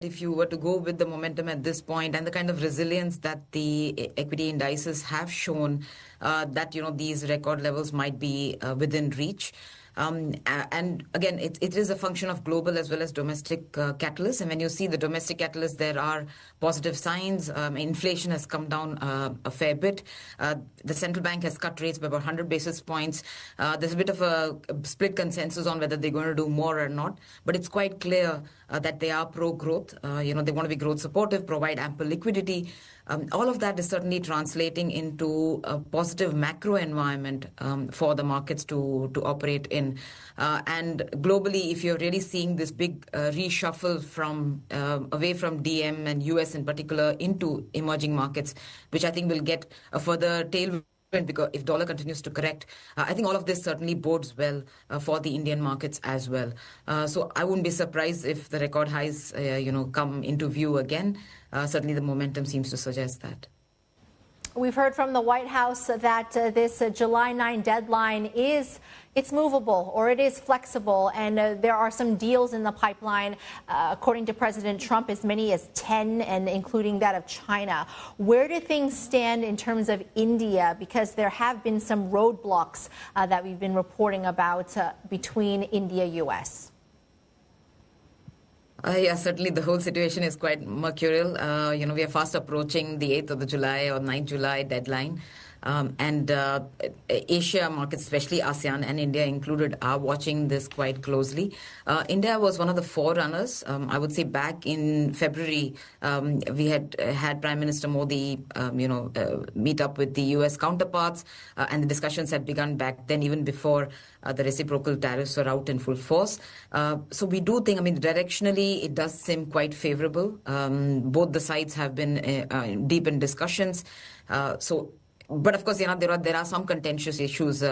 If you were to go with the momentum at this point and the kind of resilience that the equity indices have shown, that these record levels might be within reach. And again, it is a function of global as well as domestic catalysts. And when you see the domestic catalysts, there are positive signs. Inflation has come down a fair bit. The central bank has cut rates by about 100 basis points. There's a bit of a split consensus on whether they're going to do more or not. But it's quite clear that they are pro-growth. They want to be growth supportive, provide ample liquidity. All of that is certainly translating into a positive macro environment for the markets to operate in. And globally, if you're really seeing this big reshuffle from away from DM and US in particular into emerging markets, which I think will get a further tailwind because if dollar continues to correct, I think all of this certainly bodes well for the Indian markets as well. So I wouldn't be surprised if the record highs, come into view again. Certainly the momentum seems to suggest that. We've heard from the White House that this July 9 deadline it's movable or it is flexible, and there are some deals in the pipeline, according to President Trump, as many as 10, and including that of China. Where do things stand in terms of India? Because there have been some roadblocks that we've been reporting about between India-US. Yeah, certainly the whole situation is quite mercurial. We are fast approaching the 8th of the July or 9th July deadline. And Asia markets, especially ASEAN and India included, are watching this quite closely. India was one of the forerunners. I would say back in February, we had Prime Minister Modi, meet up with the US counterparts, and the discussions had begun back then, even before the reciprocal tariffs were out in full force. So we do think, directionally, it does seem quite favorable. Both the sides have been deep in discussions. But of course, there are some contentious issues.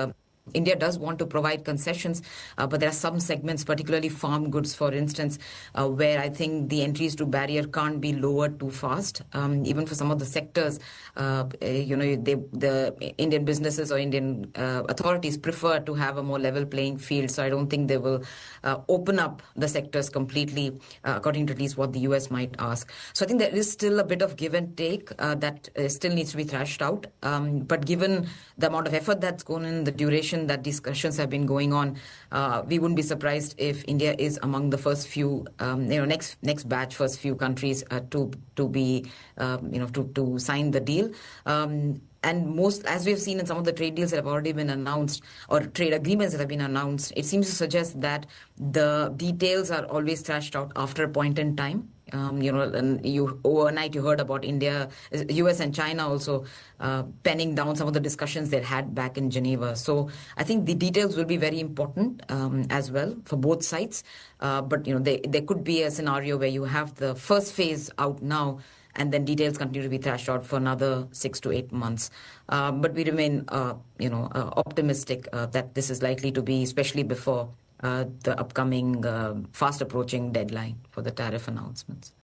India does want to provide concessions, but there are some segments, particularly farm goods, for instance, where I think the entries to barrier can't be lowered too fast. Even for some of the sectors, the Indian businesses or Indian authorities prefer to have a more level playing field. So I don't think they will open up the sectors completely, according to at least what the US might ask. So I think there is still a bit of give and take that still needs to be thrashed out. But given the amount of effort that's gone in, the duration that discussions have been going on, we wouldn't be surprised if India is among the first few, next batch, first few countries to sign the deal. And most, as we've seen in some of the trade deals that have already been announced, or trade agreements that have been announced, it seems to suggest that the details are always thrashed out after a point in time. And overnight you heard about India, US and China also penning down some of the discussions they had back in Geneva. So I think the details will be very important as well for both sides. But there could be a scenario where you have the first phase out now, and then details continue to be thrashed out for another 6 to 8 months. But we remain, optimistic that this is likely to be, especially before the upcoming fast approaching deadline for the tariff announcements.